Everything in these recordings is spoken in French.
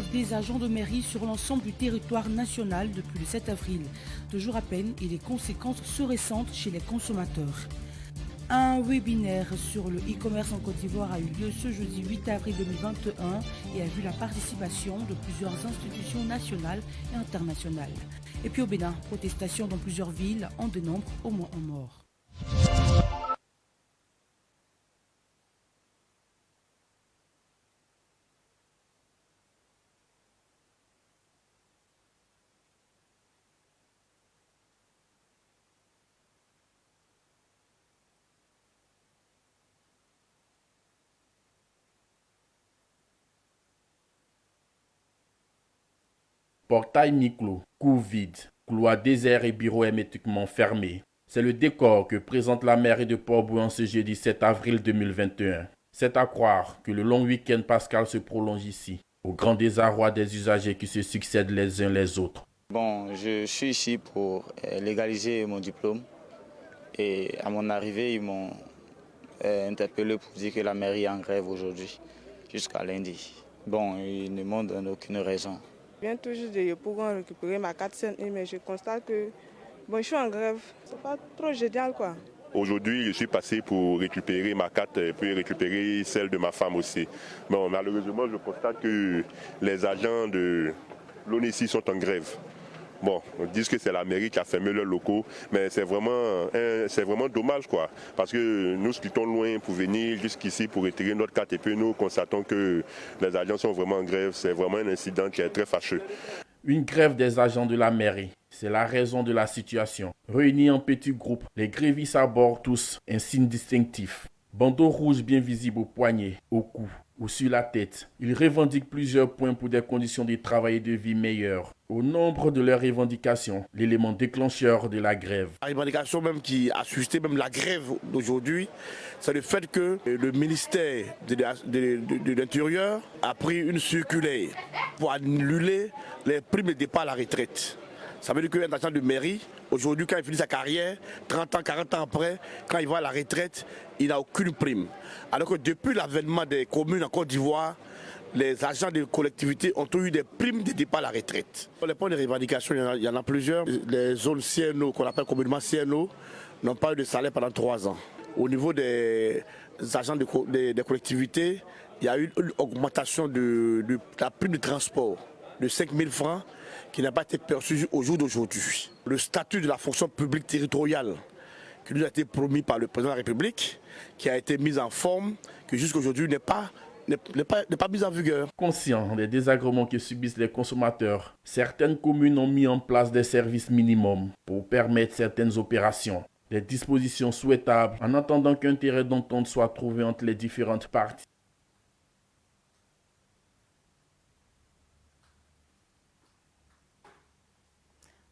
grève des agents de mairie sur l'ensemble du territoire national depuis le 7 avril. 2 jours à peine et les conséquences se ressentent chez les consommateurs. Un webinaire sur le e-commerce en Côte d'Ivoire a eu lieu ce jeudi 8 avril 2021 et a vu la participation de plusieurs institutions nationales et internationales. Et puis au Bénin, protestation dans plusieurs villes en dénombre au moins un mort. Portail mi-clos, cours vide, couloir désert et bureaux hermétiquement fermés. C'est le décor que présente la mairie de Port-Bouillon ce jeudi 7 avril 2021. C'est à croire que le long week-end pascal se prolonge ici, au grand désarroi des usagers qui se succèdent les uns les autres. Bon, je suis ici pour légaliser mon diplôme et à mon arrivée, ils m'ont interpellé pour dire que la mairie est en grève aujourd'hui, jusqu'à lundi. Bon, ils ne m'ont donné aucune raison. Je viens tout juste de pouvoir récupérer ma carte CNI, mais je constate que je suis en grève. C'est pas trop génial, quoi. Aujourd'hui, je suis passé pour récupérer ma carte et puis récupérer celle de ma femme aussi. Bon, malheureusement, je constate que les agents de l'ONECI sont en grève. Bon, on dit que c'est la mairie qui a fermé leurs locaux, mais c'est vraiment dommage, quoi. Parce que nous quittons loin pour venir jusqu'ici pour retirer notre carte et puis nous constatons que les agents sont vraiment en grève. C'est vraiment un incident qui est très fâcheux. Une grève des agents de la mairie, c'est la raison de la situation. Réunis en petits groupes, les grévistes abordent tous un signe distinctif. Bandeau rouge bien visible au poignet, au cou ou sur la tête. Ils revendiquent plusieurs points pour des conditions de travail et de vie meilleures. Au nombre de leurs revendications, l'élément déclencheur de la grève. La revendication même qui a suscité même la grève d'aujourd'hui, c'est le fait que le ministère de l'Intérieur a pris une circulaire pour annuler les primes de départ à la retraite. Ça veut dire qu'un agent de mairie, aujourd'hui, quand il finit sa carrière, 30 ans, 40 ans après, quand il va à la retraite, il n'a aucune prime. Alors que depuis l'avènement des communes en Côte d'Ivoire, les agents de collectivités ont eu des primes de départ à la retraite. Pour les points de revendication, il y en a plusieurs. Les zones CNO, qu'on appelle communément CNO, n'ont pas eu de salaire pendant 3 ans. Au niveau des agents des collectivités, il y a eu une augmentation de la prime de transport de 5 000 francs qui n'a pas été perçu au jour d'aujourd'hui. Le statut de la fonction publique territoriale qui nous a été promis par le président de la République, qui a été mis en forme, que jusqu'à aujourd'hui n'est pas mis en vigueur. Conscients des désagréments que subissent les consommateurs, certaines communes ont mis en place des services minimums pour permettre certaines opérations. Des dispositions souhaitables en attendant qu'un terrain d'entente soit trouvé entre les différentes parties.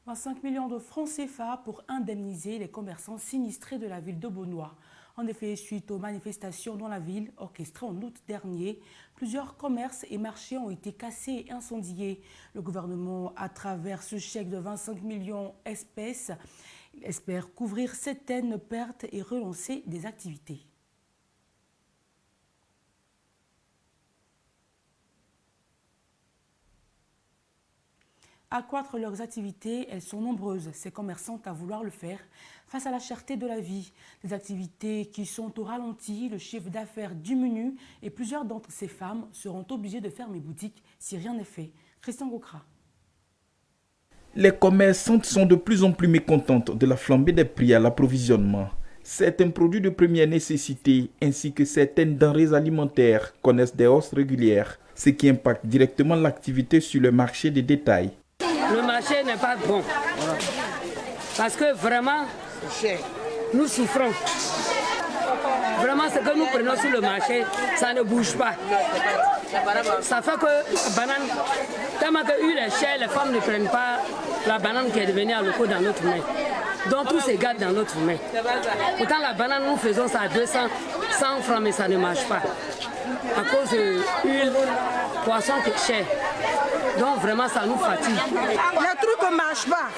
25 millions de francs CFA pour indemniser les commerçants sinistrés de la ville de Beaunois. En effet, suite aux manifestations dans la ville, orchestrées en août dernier, plusieurs commerces et marchés ont été cassés et incendiés. Le gouvernement, à travers ce chèque de 25 millions espèces, espère couvrir certaines pertes et relancer des activités. Accroître leurs activités, elles sont nombreuses, ces commerçantes à vouloir le faire face à la cherté de la vie. Des activités qui sont au ralenti, le chiffre d'affaires diminue et plusieurs d'entre ces femmes seront obligées de fermer boutique si rien n'est fait. Christian Gokra. Les commerçantes sont de plus en plus mécontentes de la flambée des prix à l'approvisionnement. Certains produits de première nécessité ainsi que certaines denrées alimentaires connaissent des hausses régulières, ce qui impacte directement l'activité sur le marché des détails. Le marché n'est pas bon. Parce que vraiment, nous souffrons. Vraiment, ce que nous prenons sur le marché, ça ne bouge pas. Ça fait que la banane, tellement que les chers, les femmes ne prennent pas la banane qui est devenue à l'eau dans notre main. Donc tout se garde dans notre main. Pourtant la banane, nous faisons ça à 200, 100 francs, mais ça ne marche pas. À cause de l'huile, poisson qui est cher. Donc vraiment, ça nous fatigue. Les trucs ne marchent pas.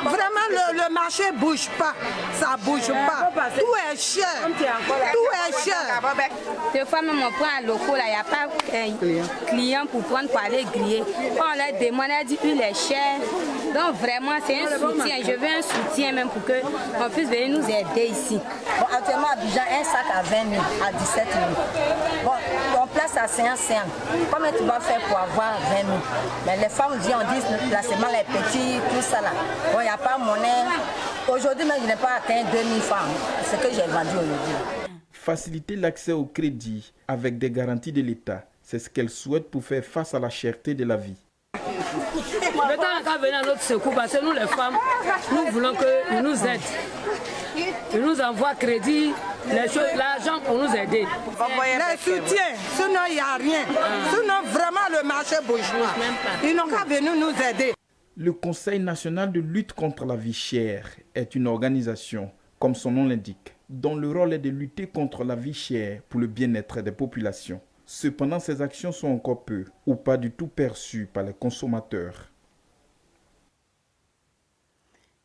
Vraiment, le marché ne bouge pas. Ça ne bouge pas. Tout est cher. Tout est cher. Des fois, même on prend un local, il n'y a pas de client pour prendre pour aller griller. On leur demande, on dit qu'il est cher. Donc vraiment, c'est un soutien. Je veux un soutien même pour qu'on puisse venir nous aider ici. Bon, actuellement, à Abidjan, un sac à 20 000, à 17 000. Bon, on place à 50. Comment tu vas faire pour avoir 20 000? Mais les femmes viennent, on dit le placement est petit, tout ça là. Bon, il n'y a pas de monnaie. Aujourd'hui, même, je n'ai pas atteint 2 000 francs. C'est ce que j'ai vendu aujourd'hui. Faciliter l'accès au crédit avec des garanties de l'État, c'est ce qu'elle souhaite pour faire face à la cherté de la vie. Maintenant, quand venir à notre secours, parce que nous les femmes, nous voulons qu'ils nous aident. Ils nous envoient crédit, l'argent pour nous aider. Les soutiens, sinon il n'y a rien. Sinon vraiment le marché bouge pas. Ils n'ont qu'à venir nous aider. Le Conseil national de lutte contre la vie chère est une organisation, comme son nom l'indique, dont le rôle est de lutter contre la vie chère pour le bien-être des populations. Cependant, ces actions sont encore peu ou pas du tout perçues par les consommateurs.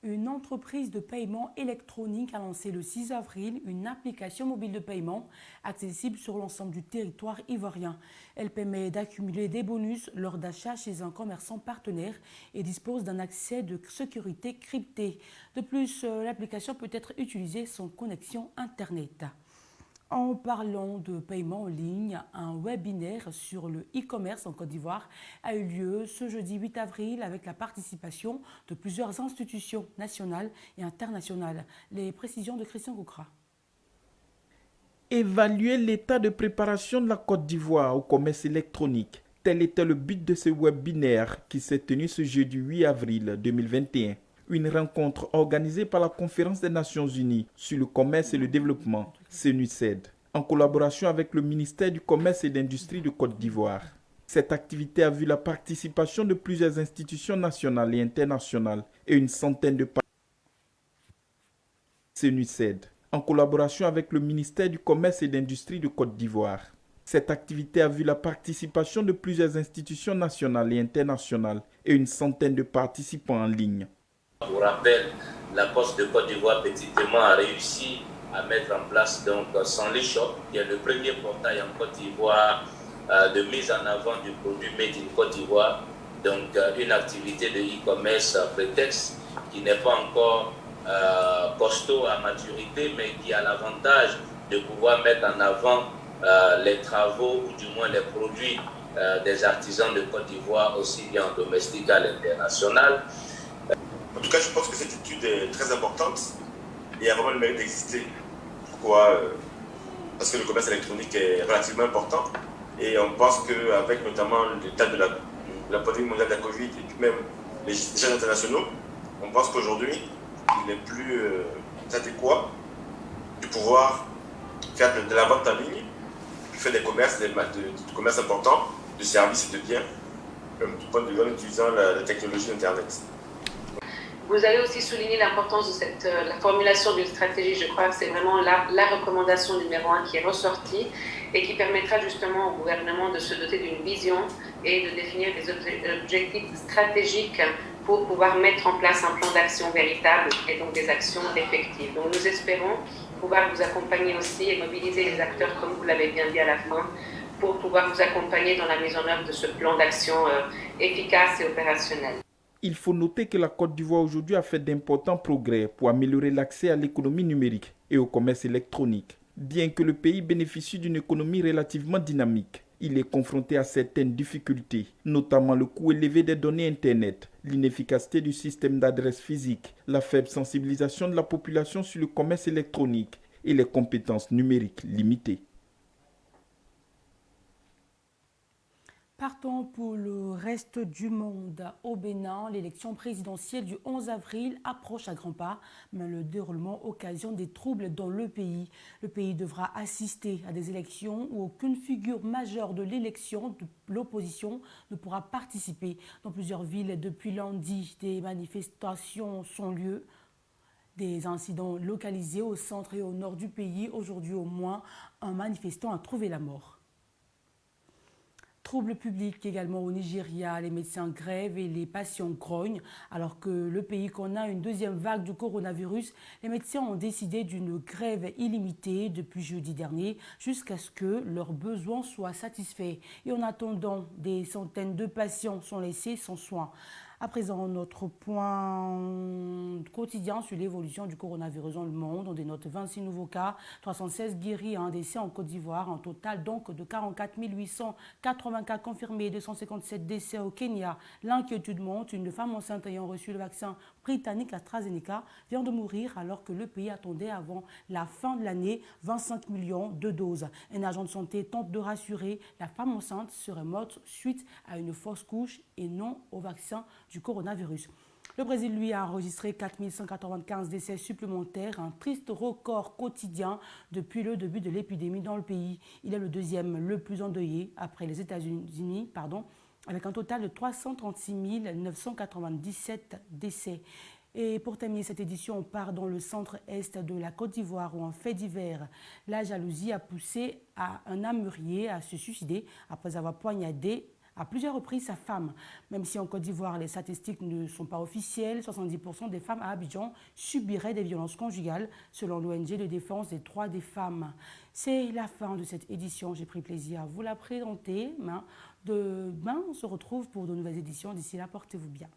Une entreprise de paiement électronique a lancé le 6 avril une application mobile de paiement accessible sur l'ensemble du territoire ivoirien. Elle permet d'accumuler des bonus lors d'achats chez un commerçant partenaire et dispose d'un accès de sécurité crypté. De plus, l'application peut être utilisée sans connexion Internet. En parlant de paiement en ligne, un webinaire sur le e-commerce en Côte d'Ivoire a eu lieu ce jeudi 8 avril avec la participation de plusieurs institutions nationales et internationales. Les précisions de Christian Goukra. Évaluer l'état de préparation de la Côte d'Ivoire au commerce électronique. Tel était le but de ce webinaire qui s'est tenu ce jeudi 8 avril 2021. Une rencontre organisée par la Conférence des Nations Unies sur le commerce et le développement, CNUCED, en collaboration avec le ministère du Commerce et de l'Industrie de Côte d'Ivoire. Cette activité a vu la participation de plusieurs institutions nationales et internationales et une centaine de partenaires. CNUCED, en collaboration avec le ministère du Commerce et de l'Industrie de Côte d'Ivoire. Cette activité a vu la participation de plusieurs institutions nationales et internationales et une centaine de participants en ligne. Pour rappel, la Poste de Côte d'Ivoire Petit Témoin a réussi à mettre en place donc son e-shop, qui est le premier portail en Côte d'Ivoire de mise en avant du produit Made in Côte d'Ivoire. Donc une activité de e-commerce prétexte qui n'est pas encore costaud à maturité, mais qui a l'avantage de pouvoir mettre en avant les travaux ou du moins les produits des artisans de Côte d'Ivoire, aussi bien en domestique qu'à l'international. En tout cas, je pense que cette étude est très importante et a vraiment le mérite d'exister. Pourquoi? Parce que le commerce électronique est relativement important et on pense qu'avec notamment l'état de la pandémie mondiale de la Covid et puis même les échanges internationaux, on pense qu'aujourd'hui, il est plus adéquat de pouvoir faire de la vente en ligne, faire des commerces, du commerce important, de services et de biens, du point de vue en utilisant la technologie Internet. Vous avez aussi souligné l'importance de la formulation d'une stratégie. Je crois que c'est vraiment la recommandation numéro 1 qui est ressortie et qui permettra justement au gouvernement de se doter d'une vision et de définir des objectifs stratégiques pour pouvoir mettre en place un plan d'action véritable et donc des actions effectives. Donc nous espérons pouvoir vous accompagner aussi et mobiliser les acteurs, comme vous l'avez bien dit à la fin, pour pouvoir vous accompagner dans la mise en œuvre de ce plan d'action efficace et opérationnel. Il faut noter que la Côte d'Ivoire aujourd'hui a fait d'importants progrès pour améliorer l'accès à l'économie numérique et au commerce électronique. Bien que le pays bénéficie d'une économie relativement dynamique, il est confronté à certaines difficultés, notamment le coût élevé des données Internet, l'inefficacité du système d'adresse physique, la faible sensibilisation de la population sur le commerce électronique et les compétences numériques limitées. Partons pour le reste du monde. Au Bénin, l'élection présidentielle du 11 avril approche à grands pas, mais le déroulement occasionne des troubles dans le pays. Le pays devra assister à des élections où aucune figure majeure de l'élection de l'opposition ne pourra participer. Dans plusieurs villes, depuis lundi, des manifestations sont lieu. Des incidents localisés au centre et au nord du pays. Aujourd'hui, au moins, un manifestant a trouvé la mort. Troubles publics également au Nigeria, les médecins grèvent et les patients grognent. Alors que le pays connaît une deuxième vague du coronavirus, les médecins ont décidé d'une grève illimitée depuis jeudi dernier jusqu'à ce que leurs besoins soient satisfaits. Et en attendant, des centaines de patients sont laissés sans soins. À présent, notre point quotidien sur l'évolution du coronavirus dans le monde. On dénote 26 nouveaux cas, 316 guéris, un décès en Côte d'Ivoire. Un total donc de 44 880 cas confirmés, 257 décès au Kenya. L'inquiétude monte. Une femme enceinte ayant reçu le vaccin britannique AstraZeneca vient de mourir alors que le pays attendait avant la fin de l'année 25 millions de doses. Un agent de santé tente de rassurer. La femme enceinte serait morte suite à une fausse couche et non au vaccin du coronavirus. Le Brésil, lui, a enregistré 4 195 décès supplémentaires, un triste record quotidien depuis le début de l'épidémie dans le pays. Il est le deuxième le plus endeuillé après les États-Unis, avec un total de 336 997 décès. Et pour terminer cette édition, on part dans le centre-est de la Côte d'Ivoire où un fait divers, la jalousie a poussé un armurier à se suicider après avoir poignardé à plusieurs reprises sa femme. Même si en Côte d'Ivoire, les statistiques ne sont pas officielles, 70% des femmes à Abidjan subiraient des violences conjugales, selon l'ONG de défense des droits des femmes. C'est la fin de cette édition. J'ai pris plaisir à vous la présenter. Demain, on se retrouve pour de nouvelles éditions. D'ici là, portez-vous bien.